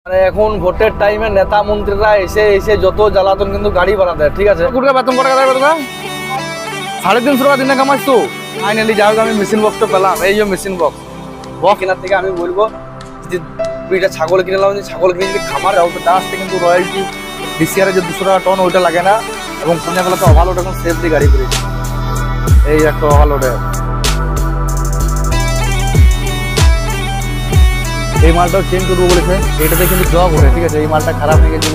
মানে এখন ভোটের টাইমে নেতা মন্ত্রীরা এসে এসে যত জ্বালাতন কিন্তু গাড়ি ভাড়া দেয়, ঠিক আছে। কোটি বেতন কত টাকা দেয়? 350 টাকা দিনে কামাস তো। ফাইনালি যাই হোক আমি মেশিন বক্সটা পেলাম, এই যে মেশিন বক্স কেনার থেকে আমি বলবো যে দুইটা ছাগল কিনে নিলাম, ছাগল কিনে যদি খামার যাও তো তার থেকে কিন্তু রয়্যালটি ডিসিআর যে 200 টাকা টন ওইটা লাগে না, এবং পুণ্যগুলো তো ওভারলোড এখন সেফ দিয়ে গাড়ি করেছে। এই একটা ওভারলোডে এই মালটাও চেঞ্জ করবো বলেছে, এটাতে কিন্তু জগ ওঠে, ঠিক আছে। এই মালটা খারাপ হয়ে গেছে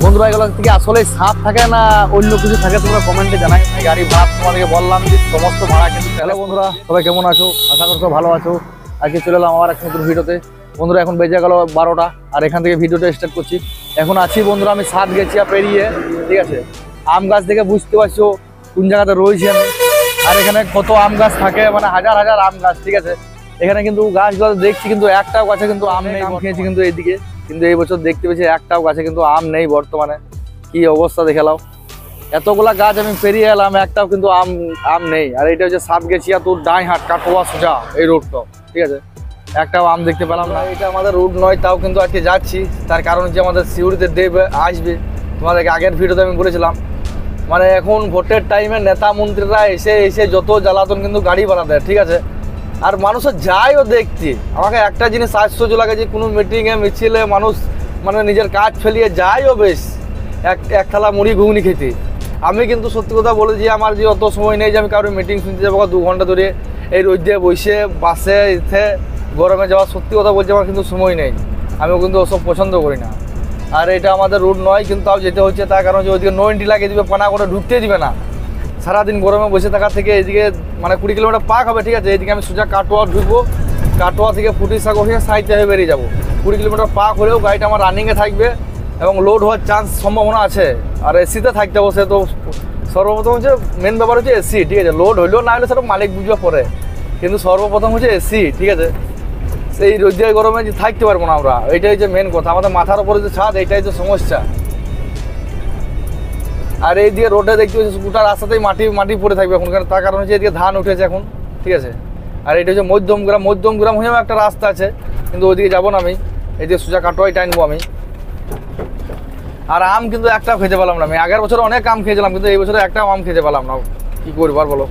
বন্ধুরা। এগুলো থেকে আসলে সাপ থাকে না অন্য কিছু থাকে তোমরা কমেন্টে জানাই। গাড়ি ভাড়া তোমাদেরকে বললাম যে সমস্ত ভাড়া কিন্তু। তাহলে বন্ধুরা সবাই কেমন আছো? আশা করছো ভালো আছো। আজকে চলে এলাম আমার এক নতুন ভিডিওতে। বন্ধুরা এখন বেজে গেল 12টা, আর এখান থেকে ভিডিওটা স্টার্ট করছি। এখন আছি বন্ধুরা আমি সাত গেছিয়া পেরিয়ে, ঠিক আছে। আম গাছ থেকে বুঝতে পারছো কোন জায়গাতে রয়েছি আমি। আর এখানে কত আম গাছ থাকে, মানে হাজার হাজার আম গাছ, ঠিক আছে। এখানে কিন্তু গাছগুলো দেখছি কিন্তু একটাও গাছে কিন্তু আম নেই। আম খেয়েছি কিন্তু এইদিকে, কিন্তু এই বছর দেখতে পেয়েছি একটাও গাছে কিন্তু আম নেই বর্তমানে। কি অবস্থা দেখে নাও, এতগুলা গাছ আমি পেরিয়ে এলাম, একটাও কিন্তু আম নেই। আর এটা হচ্ছে সাতগেছিয়া তোর ডাই হাট কাটোয়া সোজা এই রোডটা, ঠিক আছে। একটাও আম দেখতে পেলাম না। এটা আমাদের রোড নয়, তাও কিন্তু আজকে যাচ্ছি। তার কারণ হচ্ছে আমাদের সিউড়িতে দেব আসবে, তোমাদেরকে আগের ভিডিওতে আমি বলেছিলাম। মানে এখন ভোটের টাইমে নেতা মন্ত্রীরা এসে এসে যত জ্বালাতন কিন্তু গাড়ি ভাড়া দেয়, ঠিক আছে। আর মানুষের যায়ও দেখতে, আমাকে একটা জিনিস আশ্চর্য লাগে যে কোনো মিটিংয়ে মিছিলে মানুষ মানে নিজের কাজ ফেলিয়ে যায়ও বেশ এক থালা মুড়ি ঘুগনি খেতে। আমি কিন্তু সত্যি কথা বলে যে আমার যে অত সময় নেই যে আমি কারোর মিটিং শুনতে যাবো 2 ঘন্টা ধরে এই রোদ দিয়ে বসে বাসে এসে গরমে যাওয়া। সত্যি কথা বলছি আমার কিন্তু সময় নেই, আমিও কিন্তু ওসব পছন্দ করি না। আর এটা আমাদের রুট নয়, কিন্তু তাও যেতে হচ্ছে। তার কারণ যে ওইদিকে 90 লাগিয়ে দিবে, পানা করে ঢুকতে দিবে না। সারাদিন গরমে বসে থাকার থেকে এদিকে মানে 20 কিলোমিটার পাক হবে, ঠিক আছে। এইদিকে আমি সোজা কাটোয়া ঢুকবো, কাটোয়া থেকে ফুটিসাগর হয়ে সাইডে হয়ে বেরিয়ে যাবো। 20 কিলোমিটার পাক হলেও গাড়িটা আমার রানিংয়ে থাকবে এবং লোড হওয়ার সম্ভাবনা আছে। আর এসিতে থাকতে হবে, সে তো সর্বপ্রথম হচ্ছে মেন ব্যাপার হচ্ছে এসি, ঠিক আছে। লোড হইলেও না হলে সেটা মালিক বুঝবে পরে, কিন্তু সর্বপ্রথম হচ্ছে এসি, ঠিক আছে। সেই রোদ্রের গরমে যে থাকতে পারবো না আমরা, এইটাই হচ্ছে মেন কথা। আমাদের মাথার উপরে যে ছাদ, এইটাই হচ্ছে সমস্যা। আর এই দিয়ে রোডে দেখতে পাচ্ছি গোটা রাস্তাতেই মাটি পড়ে থাকবে এখন, তার কারণ হচ্ছে এদিকে ধান উঠেছে এখন, ঠিক আছে। আর এটা হচ্ছে মধ্যমগ্রাম হয়েও একটা রাস্তা আছে, কিন্তু ওইদিকে যাবো না আমি। এইদিকে সোজা কাটোয়াই টানবো আমি। আর আম কিন্তু একটাও খেতে পেলাম না আমি। আগের বছর অনেক আম খেয়েছিলাম, কিন্তু এই বছরে একটাও আম খেতে পেলাম না, কী করবো আর বলো।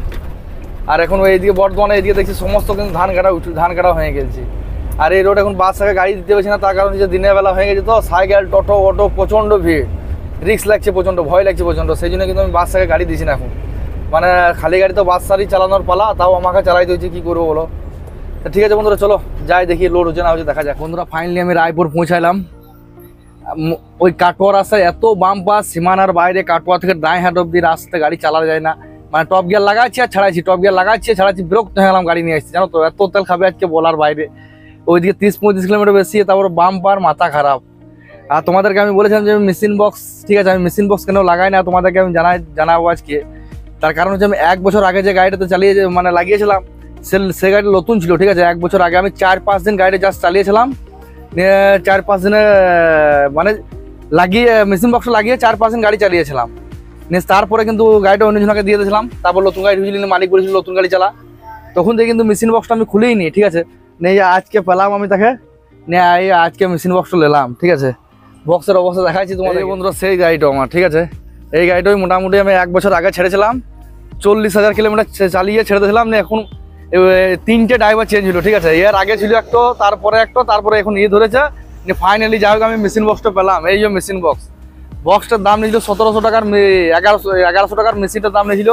আর এখন এইদিকে বর্তমানে এইদিকে দেখছি সমস্ত কিন্তু ধান কাটা হয়ে গেছে। আর এই রোড এখন বাস থেকে গাড়ি দিতে পারছি না, তার কারণ হচ্ছে দিনের বেলা হয়ে গেছে তো সাইকেল টোটো অটো প্রচণ্ড ভিড়, রিস্ক লাগছে প্রচণ্ড, ভয় লাগছে প্রচণ্ড। সেই জন্য কিন্তু আমি বাস থেকে গাড়ি দিচ্ছি না এখন। মানে খালি গাড়ি তো বাস সারি চালানোর পালা, তাও আমাকে চালাইতে হচ্ছে, কী করবো বলো। তা ঠিক আছে বন্ধুরা, চলো যাই দেখি লোড হচ্ছে না হচ্ছে দেখা যাক। বন্ধুরা ফাইনালি আমি রায়পুর পৌঁছাইলাম। ওই কাটোয়া রাস্তায় এত বাম্পার, সীমানার বাইরে কাটোয়া থেকে ডাই হাট অব্দি রাস্তায় গাড়ি চালা যায় না। মানে টপ গিয়ার লাগাচ্ছি আর ছাড়াচ্ছি, টপ গিয়ার লাগাচ্ছি ছাড়াচ্ছি, বিরক্ত হয়ে গেলাম গাড়ি নিয়ে আসছি, জানো তো। এত তেল খাবে আজকে বলার বাইরে। ওইদিকে 30-35 কিলোমিটার বেশি, তারপর বাম্পার, মাথা খারাপ। আর তোমাদেরকে আমি বলেছিলাম যে মেশিন বক্স, ঠিক আছে, আমি মেশিন বক্স কেন লাগাই না তোমাদেরকে আমি জানাবো আজকে। তার কারণ হচ্ছে আমি 1 বছর আগে যে গাড়িটাতে মানে লাগিয়েছিলাম, সে গাড়িটা নতুন ছিল, ঠিক আছে। 1 বছর আগে আমি 4-5 দিন গাড়িটা জাস্ট চালিয়েছিলাম, 4-5 দিনে মানে লাগিয়ে মেশিন বক্সটা লাগিয়ে 4-5 দিন গাড়ি চালিয়েছিলাম। তারপরে কিন্তু গাড়িটা অন্যজনকে দিয়ে দিয়েছিলাম। তারপর নতুন গাড়ি ঢুকছিল, মালিক বলেছিল নতুন গাড়ি চালা, তখন থেকে কিন্তু মেশিন বক্সটা আমি খুলেই নি, ঠিক আছে। আজকে পেলাম আমি তাকে, আজকে মেশিন বক্সটা নিলাম, ঠিক আছে। বক্সের অবস্থা দেখাচ্ছি তোমাদের বন্ধুরা। সেই গাড়িটা আমার, ঠিক আছে। এই গাড়িটাই মোটামুটি আমি 1 বছর আগে ছেড়েছিলাম, 40,000 কিলোমিটার চালিয়ে ছেড়ে দিয়েছিলাম। এখন 3টে ড্রাইভার চেঞ্জ হলো, ঠিক আছে। এর আগে ছিল একটা, তারপরে এখন ধরেছে। ফাইনালি যাই হোক আমি মেশিন বক্সটা পেলাম। এই যে মেশিন বক্সটার দাম নিয়েছিল 1700 টাকার, 1100 টাকার মেশিনটার দাম নিয়েছিল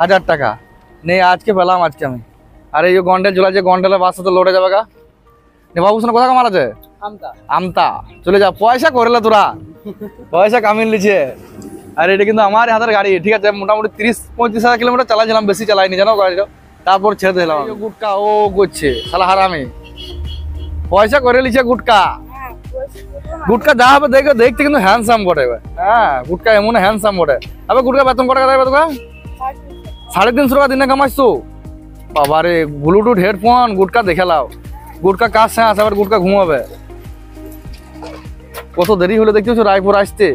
1000 টাকা। আজকে পেলাম আজকে আমি। আর এই যে গন্ডেল ঝোলা, যে গন্ডেলের বাসাতে লোডে যাবে গা বাবু, শোনা কথা কামার আছে আমতা চলে যা, পয়সা করলে তোরা পয়সা কামিয়ে নিচ্ছে। আর এটা কিন্তু আমার হাতের গাড়ি, ঠিক আছে। মোটামুটি 30-35 হাজার কিলোমিটার চালাইছিলাম, বেশি চালাইনি জানো গাড়িটা। তারপর ছেড়ে দিলাম। গুটকা ও করছে শালা হারামি, পয়সা করে লিছে গুটকা যা হবে দেখতে কিন্তু হ্যান্ডসাম বটে। হ্যাঁ গুটকা এমন হ্যান্ডসাম বটে। আবার গুটকা বেতন কত টাকা দেবে তোকে? 350 টাকা দিনে কামাইছ তো বাবারে। ব্লুটুথ হেডফোন গুটকা দেখে লাও, গুটকা কাজ শেষ, আবার গুটকা ঘুমাবে। কত দেরি হলে দেখতেছো রায়পুর আসতে,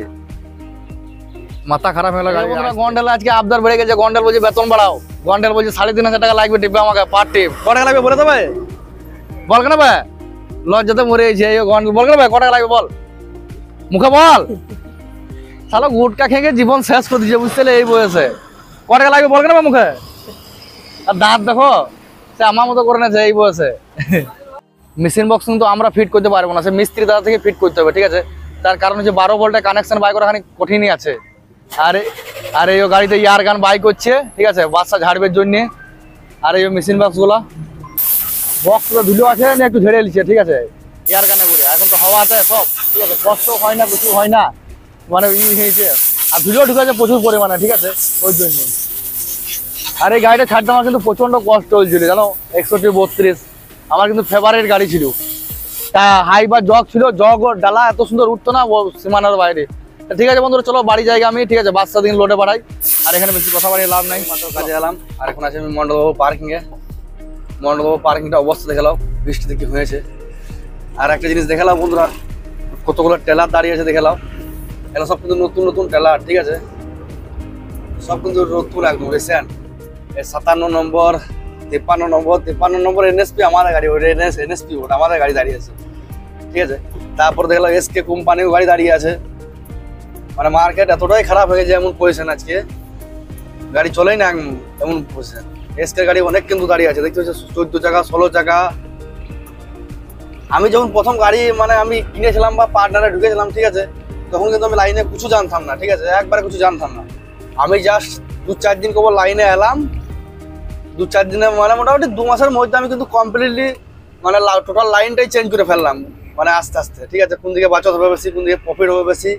মাথা খারাপ হয়ে গেল। গন্ডেল আজকে আবদার বেড়ে গেছে, গন্ডেল বলছে বেতন বাড়াও। গন্ডেল বলছে 3500 টাকা লাগবে টিপবে আমাকে, পার টিপ। কত টাকা লাগবে বলে দেবে? বল কেন ভাই, লজ্জাতে মরে গেছে। এই বল না ভাই, ক টাকা লাগবে বল, মুখে বল। শালা গুটকা খেয়ে জীবন শেষ করে দিচ্ছে বুঝতে এই বয়সে। ক টাকা লাগবে বল না ভাই মুখে। আর দাঁত দেখো, সে আমার মতো করে নেছে এই বয়সে। মেশিন বক্স কিন্তু আমরা ফিট করতে পারবো না, সে মিস্ত্রি দ্বারা থেকে ফিট করতে হবে, ঠিক আছে। তার কারণ হচ্ছে 12 ভোল্টের কানেকশন বাই করা খানিক কঠিনই আছে। আর এই গাড়িতে ইয়ার গান বাই করছে, ঠিক আছে, বাচ্চা ঝাড়বের জন্যে। আর এই মেশিন বক্সগুলো ধুলো আছে না, একটু ঝেড়ে নিচ্ছে, ঠিক আছে, এয়ার গানে করে। এখন তো হাওয়া আছে সব, ঠিক আছে, কষ্ট হয় না, কিছু হয় না, মানে হয়েছে। আর ধুলো ঢুকেছে প্রচুর পরিমাণে, ঠিক আছে, ওই জন্য। আর এই গাড়িটা ছাড়তে আমার কিন্তু প্রচন্ড কষ্ট হয়েছিল জানো। 6132 আমার কিন্তু ফেভারিট গাড়ি ছিল। তা হাই বা জগ ছিল, জগ ও ডালা এত সুন্দর উঠতো না সীমানার বাইরে। ঠিক আছে বন্ধুরা, চলো বাড়ি জায়গা আমি, ঠিক আছে, বাচ্চা দিন লোডে বাড়াই। আর এখানে বেশি কথা বাড়িয়ে লাভ নাই, মাত্র কাজে এলাম। আর এখন আছে আমি মন্ডলবাবু পার্কিংয়ে। মন্ডলবাবু পার্কিংটা অবস্থা দেখে নাও, বৃষ্টিতে কি হয়েছে। আর একটা জিনিস দেখে নাও বন্ধুরা, কতগুলো টেলার দাঁড়িয়ে আছে দেখে নাও। এগুলো সব কিন্তু নতুন নতুন টেলার, ঠিক আছে, সব কিন্তু নতুন একদম রিসেন্ট। 57 নম্বর, 53 নম্বর এনএসপি আমাদের গাড়ি, ওই এনএসপি ওটা আমাদের গাড়ি দাঁড়িয়ে আছে, ঠিক আছে। তারপর দেখলাম এসকে কোম্পানির গাড়ি দাঁড়িয়ে আছে। মানে মার্কেট এতটাই খারাপ হয়ে গেছে, এমন পজিশন আজকে গাড়ি চলেই না, এমন পজিশন। এসকে গাড়ি অনেক কিন্তু দাঁড়িয়ে আছে, দেখতে হচ্ছে 14 চাকা 16 চাকা। আমি যখন প্রথম গাড়ি মানে আমি কিনেছিলাম বা পার্টনারে ঢুকেছিলাম, ঠিক আছে, তখন কিন্তু আমি লাইনে কিছু জানতাম না, ঠিক আছে, একবারে কিছু জানতাম না। আমি জাস্ট 2-4 দিন কেবল লাইনে এলাম। 2-4 দিনে মানে মোটামুটি 2 মাসের মধ্যে আমি কিন্তু কমপ্লিটলি মানে টোটাল লাইনটাই চেঞ্জ করে ফেললাম, মানে আস্তে আস্তে, ঠিক আছে। কোন দিকে বাঁচত হবে বেশি, কোন দিকে প্রফিট হবে বেশি,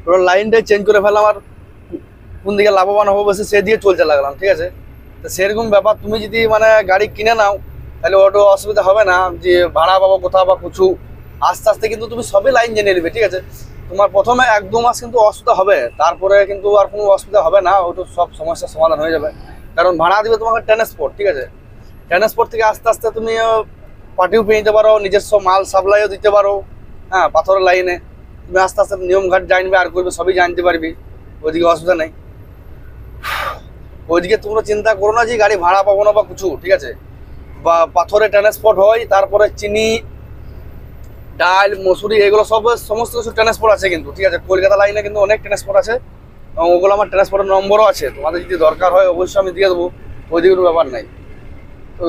টোটাল লাইনটাই চেঞ্জ করে ফেললাম। আর কোন দিকে লাভবান হবে বেশি সে দিয়ে চলতে লাগলাম, ঠিক আছে। তো সেরকম ব্যাপার, তুমি যদি মানে গাড়ি কিনে নাও তাহলে ওটা অসুবিধা হবে না যে ভাড়া পাবো কোথাও বা কিছু। আস্তে আস্তে কিন্তু তুমি সবই লাইন জেনে নেবে, ঠিক আছে। তোমার প্রথমে 1-2 মাস কিন্তু অসুবিধা হবে, তারপরে কিন্তু আর কোনো অসুবিধা হবে না, ওটা সব সমস্যার সমাধান হয়ে যাবে। কারণ ভাড়া দিবে তোমাকে ট্রান্সপোর্ট, ঠিক আছে। ট্রান্সপোর্ট থেকে আস্তে আস্তে তুমি পার্টিও পেয়ে নিতে পারো, নিজস্ব মাল সাপ্লাইও দিতে পারো। হ্যাঁ, পাথরের লাইনে তুমি আস্তে আস্তে নিয়মঘাট জানবে আর করবে, সবই জানতে পারবি, ওইদিকে অসুবিধা নেই। ওইদিকে তোমরা চিন্তা করো না যে গাড়ি ভাড়া পাবো না বা কিছু, ঠিক আছে। বা পাথরে ট্রান্সপোর্ট হয়, তারপরে চিনি, ডাল, মসুরি, এগুলো সব সমস্ত কিছু ট্রান্সপোর্ট আছে কিন্তু, ঠিক আছে। কলকাতা লাইনে কিন্তু অনেক ট্রান্সপোর্ট আছে, এবং ওগুলো আমার ট্রান্সপোর্টের নম্বরও আছে, তোমাদের যদি দরকার হয় অবশ্যই আমি দিয়ে দেবো, ওইদিকে কোনো ব্যাপার নাই। তো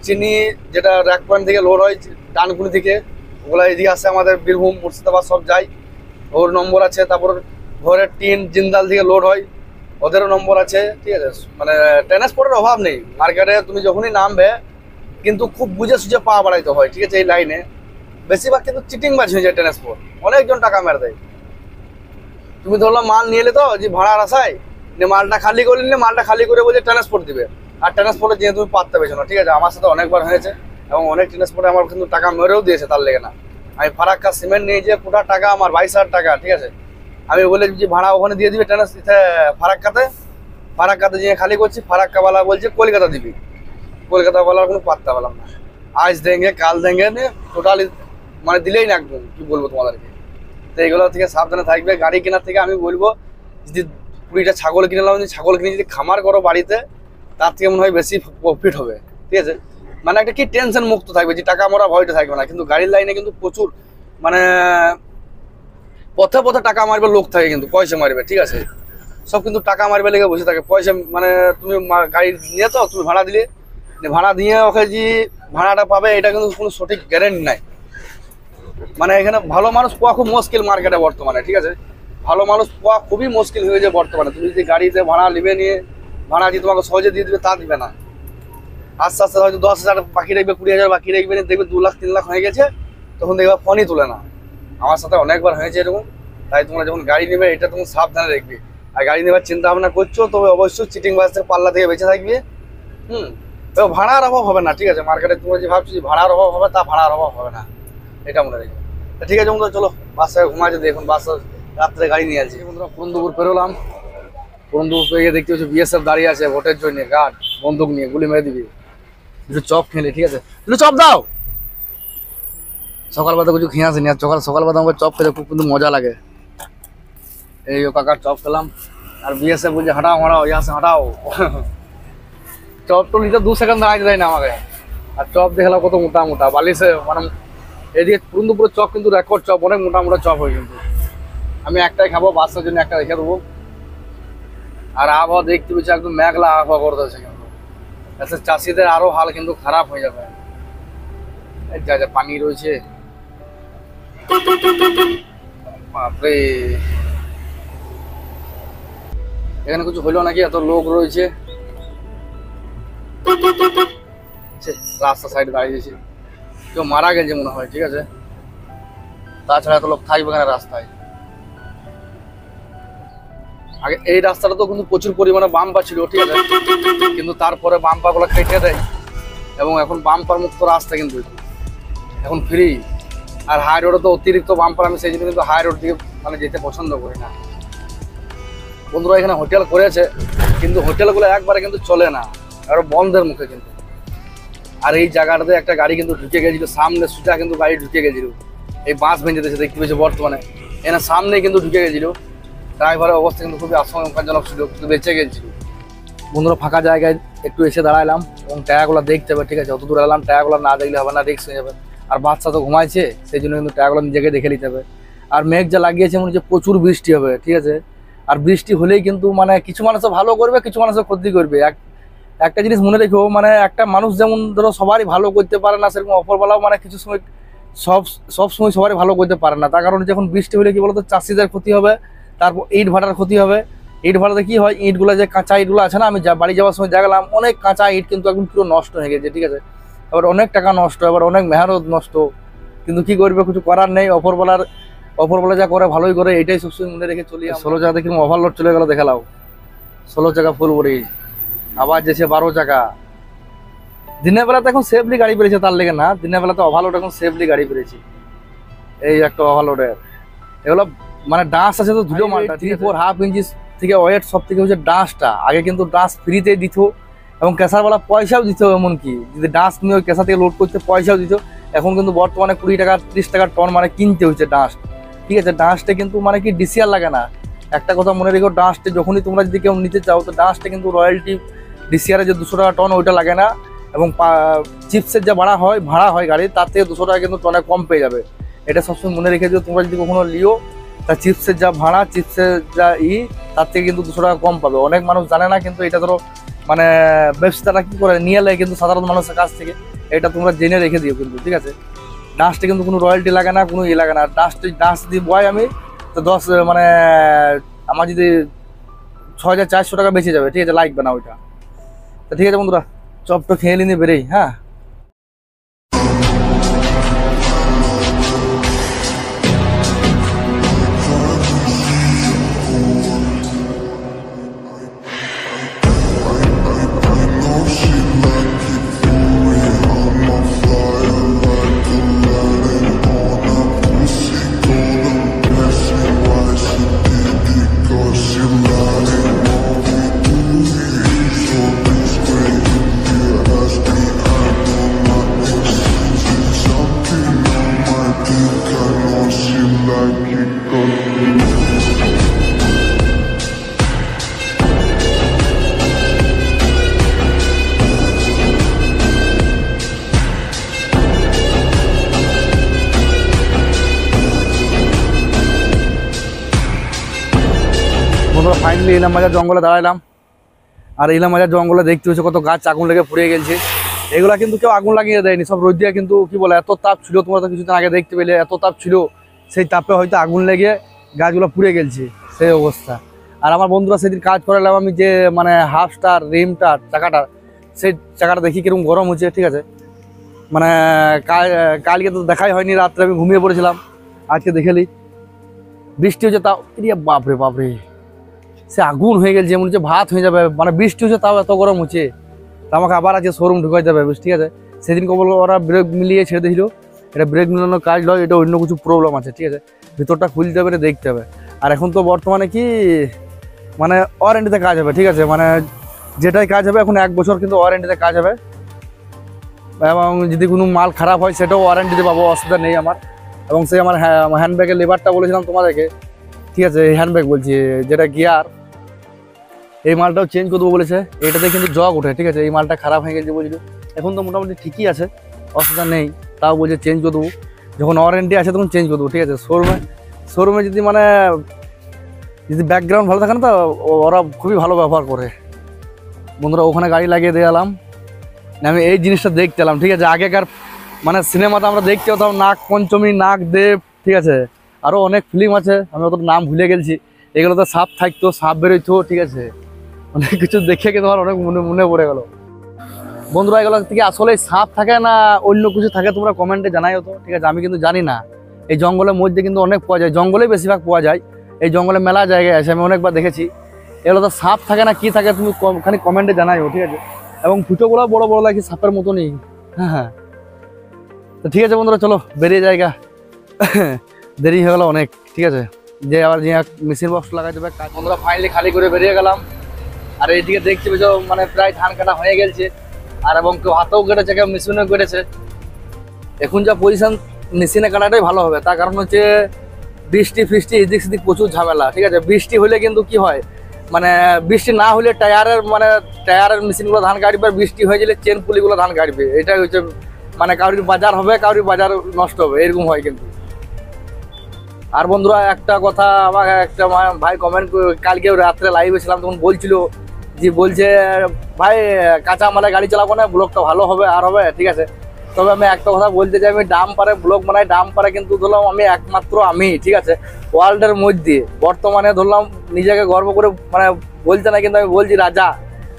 চিনি যেটা র্যাক পয়েন্ট থেকে লোড হয় ডানকুনি থেকে, ওগুলো এদিকে আসে আমাদের বীরভূম, মুর্শিদাবাদ সব যায়, ওর নম্বর আছে। তারপর ঘরের টিন জিন্দাল থেকে লোড হয়, ওদেরও নম্বর আছে, ঠিক আছে। মানে ট্রান্সপোর্টের অভাব নেই মার্কেটে, তুমি যখনই নামবে কিন্তু খুব বুঝে সুঝে পা বাড়াইতে হয়, ঠিক আছে। এই লাইনে বেশিরভাগ কিন্তু চিটিংবাজ হয়ে যায় ট্রান্সপোর্ট, অনেকজন টাকা মেরে দেয়। তুমি ধরলাম মাল নিয়ে এলে তো যে ভাড়ার আশায় মালটা খালি করে নিলে, মালটা খালি করে বলছে ট্রান্সপোর্ট দিবে, আর ট্রান্সপোর্টে যেয়ে তুমি পাততে পেছো না, ঠিক আছে। আমার সাথে অনেকবার হয়েছে, এবং অনেক ট্রান্সপোর্টে আমার কিন্তু টাকা মেরেও দিয়েছে তার লেগে না। আমি ফারাক্কা সিমেন্ট নিয়ে যে পুরো টাকা আমার 22,000 টাকা, ঠিক আছে। আমি বলে যে ভাড়া ওখানে দিয়ে দিবে ফারাক্কাতে যেয়ে খালি করছি, ফারাক্কাওয়ালা বলছে কলকাতা দিবি, কলকাতাওয়ালার কোনো পাত্তা পেলাম না। আজ দেঙ্গে কাল দেঙ্গে নিয়ে টোটালি মানে দিলেই না, একদম কি বলবো তোমাদেরকে। তো এগুলো থেকে সাবধানে থাকবে। গাড়ি কেনার থেকে আমি বলবো, যদি 20টা ছাগল কিনে নিলাম, ছাগল কিনে যদি খামার করো বাড়িতে, তার থেকে মনে হয় বেশি প্রফিট হবে, ঠিক আছে। মানে একটা কি টেনশন মুক্ত থাকবে, যে টাকা মরা ভয়টা থাকবে না। কিন্তু গাড়ির লাইনে কিন্তু প্রচুর মানে পথে পথে টাকা মারবে লোক থাকে, কিন্তু পয়সা মারবে, ঠিক আছে। সব কিন্তু টাকা মারবে লেগে বসে থাকে, পয়সা মানে তুমি গাড়ি নিয়ে তো তুমি ভাড়া দিলে, ভাড়া দিয়ে ওকে যে ভাড়াটা পাবে এটা কিন্তু কোনো সঠিক গ্যারেন্টি নাই। মানে এখানে ভালো মানুষ পাওয়া খুব মুশকিল মার্কেটে বর্তমানে, ঠিক আছে। ভালো মানুষ পাওয়া খুবই মুশকিল হয়ে যায় বর্তমানে। তুমি যদি গাড়িতে ভাড়া নেবে নিয়ে ভাড়া দিয়ে তোমাকে সহজে দিয়ে দিবে তা দিবে না, আস্তে আস্তে হয়তো 10,000 বাকি রাখবে, 20,000 বাকি রাখবে, দেখবে 2 লাখ 3 লাখ হয়ে গেছে, তখন দেখবে ফোনই তুলে না। আমার সাথে অনেকবার হয়েছে এরকম। তাই তোমরা যখন গাড়ি নেবে এটা তুমি সাবধানে রাখবে। আর গাড়ি নেবার চিন্তা ভাবনা করছো তবে অবশ্যই চিটিং বাস থেকে পাল্লা থেকে বেঁচে থাকবে। তবে ভাড়ার অভাব হবে না, ঠিক আছে। মার্কেটে তোমরা যে ভাবছো যে ভাড়ার অভাব হবে, তা ভাড়ার অভাব হবে না, এটা মনে রাখবে। ঠিক আছে বন্ধুরা, চলো বাসায় ঘুমা যদি, এখন বাসা রাত্রে গাড়ি নিয়ে আসছি। বন্ধুরা পুরন্দপুর পেরোলাম, পুরন্দপুর পেয়ে দেখতে হচ্ছে বিএসএফ দাঁড়িয়ে আছে ভোটের জন্য, গার্ড বন্দুক নিয়ে গুলি মেরে দিবি। একটু চপ খেলে, ঠিক আছে, একটু চপ দাও। সকালবেলা কিছু খেয়ে আসেনি, আর সকালবেলা আমাকে চপ খেলে খুব কিন্তু মজা লাগে। এই কাকার চপ খেলাম, আর বিএসএফ বলছে হাঁটাও হাঁটাও, ইয়াসে হাঁটাও। চপ তো নিতে 2 সেকেন্ড দাঁড়াইতে দেয় না আমাকে। আর চপ দেখলাম কত মোটা মোটা, বালিশে মানে এদিকে পুরন্দপুরের চপ কিন্তু রেকর্ড চপ, অনেক মোটা মোটা চপ হয় কিন্তু। আমি একটাই খাবো, বাচ্চার জন্য একটা রেখে দেবো। আর আবহাওয়া দেখতে পেয়েছি একদম মেঘলা আবহাওয়া করতেছে কিন্তু, আচ্ছা চাষিদের আরো হাল কিন্তু খারাপ হয়ে যাবে। যা যা পানি রয়েছে, বাপরে। এখানে কিছু হইলো নাকি, এত লোক রয়েছে। রাস্তা সাইড দাঁড়িয়ে দিয়েছে, কেউ মারা গেছে মনে হয়, ঠিক আছে। তাছাড়া এত লোক থাকবে এখানে রাস্তায়। আগে এই রাস্তাটা তো কিন্তু প্রচুর পরিমাণে বাম্পা ছিল, ঠিক আছে, কিন্তু তারপরে বাম্পা গুলো কেটে দেয় এবং এখন বাম্পার মুক্ত রাস্তা কিন্তু এখন ফ্রি। আর হাই রোডে তো অতিরিক্ত বাম্পার, আমি সেই জন্য কিন্তু হাই রোড দিকে মানে যেতে পছন্দ করি না। বন্ধুরা এখানে হোটেল করেছে, কিন্তু হোটেলগুলো একবারে কিন্তু চলে না, আরো বন্ধের মুখে কিন্তু। আর এই জায়গাটাতে একটা গাড়ি কিন্তু ঢুকে গেছিল, সামনে সুজা কিন্তু গাড়ি ঢুকে গেছিল, এই বাস ভেঙে দিয়েছে দেখতে পেয়েছে বর্তমানে। এখানে সামনে কিন্তু ঢুকে গেছিল, ড্রাইভারের অবস্থা কিন্তু খুবই আশঙ্কাজনক ছিল, কিন্তু বেঁচে গেছিল। বন্ধুরা ফাঁকা জায়গায় একটু এসে দাঁড়াইলাম এবং টায়াগুলো দেখতে হবে, ঠিক আছে। অত দূর এলাম, টায়াগুলো না দেখলে হবে না, রিস্ক হয়ে যাবে। আর বাচ্চা তো ঘুমাইছে, সেই জন্য কিন্তু টায়াগুলো নিজেকে দেখে নিতে হবে। আর মেঘ যা লাগিয়েছে মনে হচ্ছে প্রচুর বৃষ্টি হবে, ঠিক আছে। আর বৃষ্টি হলেই কিন্তু মানে কিছু মানুষ ভালো করবে, কিছু মানুষ ক্ষতি করবে। একটা জিনিস মনে রেখো, মানে একটা মানুষ যেমন ধরো সবারই ভালো করতে পারে না, সেরকম অপরবেলাও মানে কিছু সময় সব সময় সবারই ভালো করতে পারে না। তার কারণ যখন বৃষ্টি হলে কি বলতো, চাষিদের ক্ষতি হবে, তারপর ইট ভাটার ক্ষতি হবে। ইট ভাটাতে কি হয়, ইটগুলো যে কাঁচা ইটগুলো আছে না, আমি বাড়ি যাওয়ার সময় দেখলাম অনেক কাঁচা ইট কিন্তু একদম পুরো নষ্ট হয়ে গেছে, ঠিক আছে। এবার অনেক টাকা নষ্ট, এবার অনেক মেহনত নষ্ট, কিন্তু কি করবে, কিছু করার নেই। অপরবেলা যা করে ভালোই করে, এটাই সবসময় মনে রেখে চলি। 16 জায়গা দেখি ওভারলোড চলে গেল, দেখালাও 16 চাকা ফুল বড়ি, আবার যেছে 12 চাকা। দিনের বেলাতে এখন সেফলি গাড়ি পেরেছে, তার লেগে না, দিনের বেলাতে ওভারলোড এখন সেফলি গাড়ি পেরেছি। এই একটা ওভারলোডের এগুলো মানে ডাঁস আছে তো, দুটো মালটা 3.5 ইঞ্চি থেকে ওয়েট সব থেকে হচ্ছে ডাঁসটা। আগে কিন্তু ডাঁস ফ্রিতে দিত এবং ক্যাসারওয়ালা পয়সাও দিত, এমনকি যদি ডাঁস নিয়ে ওই ক্যাসার থেকে লোড করতে পয়সাও দিত। এখন কিন্তু বর্তমানে 20 টাকা 30 টাকা টন মানে কিনতে হচ্ছে ডাঁস, ঠিক আছে। ডাঁসটা কিন্তু মানে কি ডিসিআর লাগে না। একটা কথা মনে রেখো, ডাঁসটা যখনই তোমরা যদি কেউ নিতে চাও, তো ডাঁসটা কিন্তু রয়্যালটি ডিসিআরে যে 200 টাকা টন ওইটা লাগে না, এবং চিপসের যে ভাড়া হয় গাড়ি, তার থেকে 200 টাকা কিন্তু টনে কম পেয়ে যাবে। এটা সবসময় মনে রেখে দিও, তোমরা যদি কখনো লিও, তা চিপসের যা ভাড়া, চিপসের যা তার থেকে কিন্তু 200 টাকা কম পাবে। অনেক মানুষ জানে না, কিন্তু এটা ধরো মানে ব্যবসাটা কি করে নিয়ে এলে কিন্তু সাধারণ মানুষের কাছ থেকে, এটা তোমরা জেনে রেখে দিও কিন্তু, ঠিক আছে। ডাঁসটা কিন্তু কোনো রয়্যালটি লাগে না, কোনো লাগে না। ডাঁস যদি বয় আমি, তো 10 মানে আমার যদি 6400 টাকা বেঁচে যাবে, ঠিক আছে, লাগবে না ওইটা। তো ঠিক আছে বন্ধুরা, চপটা খেয়ে নিয়ে বেরোই, হ্যাঁ। বন্ধুরা ফাইনালি ইলাম বাজার জঙ্গলে দাঁড়াইলাম। আর ইলাম বাজার জঙ্গলে দেখতে হচ্ছে কত গাছ আগুন লেগে পুড়ে গেছে। এগুলা কিন্তু কেউ আগুন লাগিয়ে দেয়নি, সব রোদ দিয়ে কিন্তু কি বলে এত তাপ ছিল, তোমরা তো কিছুদিন আগে দেখতে পেলে, এত তাপ ছিল, সেই তাপে হয়তো আগুন লেগে গাছগুলো পুড়ে গেছে, সেই অবস্থা। আর আমার বন্ধুরা সেদিন কাজ করালাম আমি, যে মানে হাফ স্টার রিমটার চাকাটা, সেই চাকাটা দেখি কিরকম গরম হচ্ছে, ঠিক আছে। মানে কালকে তো দেখাই হয়নি, রাত্রে আমি ঘুমিয়ে পড়েছিলাম, আজকে দেখেলি বৃষ্টি হচ্ছে, তাও বাপরে বাপরে সে আগুন হয়ে গেছে, মনে হচ্ছে ভাত হয়ে যাবে। মানে বৃষ্টি হচ্ছে তাও এত গরম হচ্ছে, তা আমাকে আবার আজকে শোরুম ঢুকাই দেবে, ঠিক আছে। সেদিন কেবল ওরা ব্রেক মিলিয়ে ছেড়ে দিয়েছিল, এটা ব্রেক মিলানোর কাজ নয়, এটা অন্য কিছু প্রবলেম আছে, ঠিক আছে। ভিতরটা খুলতে হবে, এটা দেখতে হবে। আর এখন তো বর্তমানে কি মানে ওয়ারেন্টিতে কাজ হবে, ঠিক আছে। মানে যেটাই কাজ হবে এখন 1 বছর কিন্তু ওয়ারেন্টিতে কাজ হবে, এবং যদি কোনো মাল খারাপ হয় সেটাও ওয়ারেন্টিতে পাবো, অসুবিধা নেই আমার। এবং সেই আমার হ্যান্ডব্যাগের লেবারটা বলেছিলাম তোমাদেরকে, ঠিক আছে, হ্যান্ডব্যাগ বলছি, যেটা গিয়ার, এই মালটাও চেঞ্জ করে দেবো বলেছে। এটাতে কিন্তু জগ ওঠে, ঠিক আছে, এই মালটা খারাপ হয়ে গেছে বলছিল। এখন তো মোটামুটি ঠিকই আছে, অসুবিধা নেই, তাও বলছে চেঞ্জ করে দেবো। যখন ওয়ারেন্টি আছে তখন চেঞ্জ করে দেবো, ঠিক আছে। শোরুমে যদি মানে যদি ব্যাকগ্রাউন্ড ভালো থাকে না তো ওরা খুবই ভালো ব্যবহার করে। বন্ধুরা ওখানে গাড়ি লাগিয়ে দিয়ে এলাম, আমি এই জিনিসটা দেখতে এলাম, ঠিক আছে। আগেকার মানে সিনেমাতে আমরা দেখতে হতাম নাগ পঞ্চমী, নাগ দেব, ঠিক আছে, আরও অনেক ফিল্ম আছে, আমি অত নাম ভুলে গেছি। এগুলোতে সাপ থাকতো, সাপ বেরোইতো, ঠিক আছে। অনেক কিছু দেখে কিন্তু আমার অনেক মনে পড়ে গেল। বন্ধুরা এগুলো থেকে আসলে সাপ থাকে না অন্য কিছু থাকে তোমরা কমেন্টে জানাইও তো, ঠিক আছে। আমি কিন্তু জানি না। এই জঙ্গলের মধ্যে কিন্তু অনেক পাওয়া যায়, জঙ্গলেই বেশিরভাগ পাওয়া যায়। এই জঙ্গলে মেলা জায়গায় আছে, আমি অনেকবার দেখেছি। এগুলো তো সাপ থাকে না কি থাকে তুমি খালি কমেন্টে জানাইও, ঠিক আছে। এবং ফুটোগুলো বড় বড় লাগে সাপের মতনই। হ্যাঁ তো ঠিক আছে বন্ধুরা, চলো বেরিয়ে জায়গা। দেরি হয়ে গেল অনেক, ঠিক আছে। যে আবার যে মেশিন বক্স লাগাই দেবে। বন্ধুরা ফাইনালি খালি করে বেরিয়ে গেলাম। আর এইদিকে দেখছি বেশ মানে প্রায় ধান কাটা হয়ে গেছে। আর এবং কেউ হাতেও কেটেছে, কেউ মেশিনেও কেটেছে। এখন যা পজিশন মেশিনে কাটাটাই ভালো হবে, তার কারণ হচ্ছে বৃষ্টি ফিষ্টি এদিক সেদিক প্রচুর ঝামেলা, ঠিক আছে। বৃষ্টি হলে কিন্তু কি হয় মানে বৃষ্টি না হলে টায়ারের মেশিনগুলো ধান কাটবে, বৃষ্টি হয়ে গেলে চেন পুলিগুলো ধান কাটবে। এটাই হচ্ছে মানে কারোর বাজার হবে, কারোর বাজার নষ্ট হবে, এরকম হয় কিন্তু। আর বন্ধুরা একটা কথা, আমাকে একটা ভাই কমেন্ট, কালকে রাত্রে লাইভে ছিলাম তখন বলছিল যে বলছে ভাই কাঁচা মালে গাড়ি চালাবো না, ব্লগটা ভালো হবে আর হবে, ঠিক আছে। তবে আমি একটা কথা বলতে চাই, আমি ডাম্পারে ব্লগ বানাই, ডাম্পারে কিন্তু ধরলাম আমি একমাত্র আমি, ঠিক আছে, ওয়ার্ল্ডের মধ্যে বর্তমানে ধরলাম নিজেকে গর্ব করে মানে বলতে না, কিন্তু আমি বলছি রাজা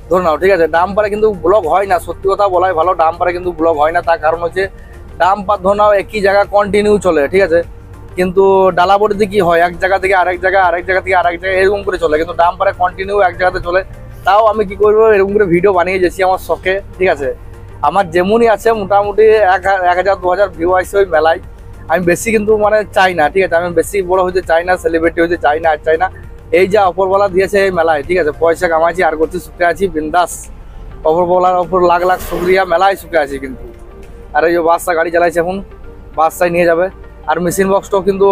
ধরে নাও, ঠিক আছে। ডাম্পারে কিন্তু ব্লগ হয় না, সত্যি কথা বলাই ভালো, ডাম্পারে কিন্তু ব্লগ হয় না। তার কারণ হচ্ছে ডাম্পার ধরে নাও একই জায়গা কন্টিনিউ চলে, ঠিক আছে। কিন্তু ডালাবড়িতে কি হয় এক জায়গা থেকে আরেক জায়গা, আরেক জায়গা থেকে আরেক জায়গায় এরকম করে চলে, কিন্তু ডাম্পারে কন্টিনিউ এক জায়গাতে চলে। তাও আমি কি করবো, এরকম করে ভিডিও বানিয়ে যাচ্ছি আমার শখে, ঠিক আছে। আমার যেমনই আছে মোটামুটি 1000 2000 ভিউ আসছে ওই মেলায়। আমি বেশি কিন্তু মানে চাই না, ঠিক আছে। আমি বেশি বড় হতে চাই না, সেলিব্রিটি হতে চাই না, আর চাই না। এই যা অপরবেলা দিয়েছে এই মেলায়, ঠিক আছে, পয়সা কামাইছি আর করছি, সুখে আছি বিন্দাস। অপরবেলার ওপর লাখ লাখ শুক্রিয়া, মেলায় সুখে আছি কিন্তু। আর এই যে বাসটা গাড়ি চালাইছে এখন, বাসটাই নিয়ে যাবে। আর মেশিন বক্সটাও কিন্তু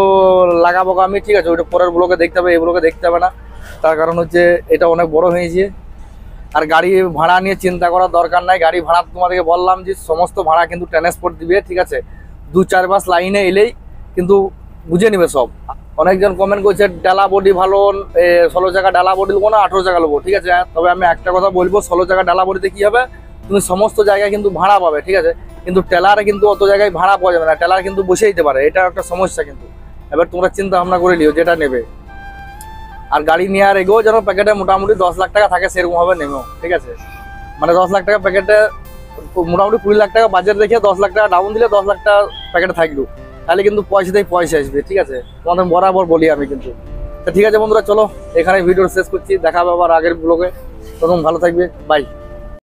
লাগাবো আমি, ঠিক আছে। ওইটা পরের ব্লকে দেখতে হবে, এই ব্লকে দেখতে হবে না। তার কারণ হচ্ছে এটা অনেক বড় হয়েছে। আর গাড়ি ভাড়া নিয়ে চিন্তা করার দরকার নাই। গাড়ি ভাড়া তোমাদেরকে বললাম যে সমস্ত ভাড়া কিন্তু ট্রান্সপোর্ট দিবে, ঠিক আছে। 2-4 বাস লাইনে এলেই কিন্তু বুঝে নিবে সব। অনেকজন কমেন্ট করছে ডালা বডি ভালো, 16 চাকা ডালা বডি দেবো না 18 চাকা নেবো, ঠিক আছে। তবে আমি একটা কথা বলবো, 16 চাকা ডালা বডিতে কি হবে, তুমি সমস্ত জায়গায় কিন্তু ভাড়া পাবে, ঠিক আছে। কিন্তু টেলারে কিন্তু অত জায়গায় ভাড়া পাওয়া যাবে না, টেলার কিন্তু বসে দিতে পারে, এটা একটা সমস্যা কিন্তু। এবার তোমরা চিন্তা ভাবনা করে নিও যেটা নেবে। আর গাড়ি নিয়ে আর এগোও যেন প্যাকেটে মোটামুটি 10 লাখ টাকা থাকে, সেরকম ভাবে নেমেও, ঠিক আছে। মানে 10 লাখ টাকা প্যাকেটে মোটামুটি 20 লাখ টাকা বাজেট রেখে 10 লাখ টাকা ডাউন দিলে 10 লাখ টাকা প্যাকেটে থাকলো, তাহলে কিন্তু পয়সাতেই পয়সা আসবে, ঠিক আছে। তোমাদের বরাবর বলি আমি কিন্তু। তো ঠিক আছে বন্ধুরা, চলো এখানে ভিডিও শেষ করছি, দেখা হবে আবার আগের ব্লগে। তখন ভালো থাকবে, বাই।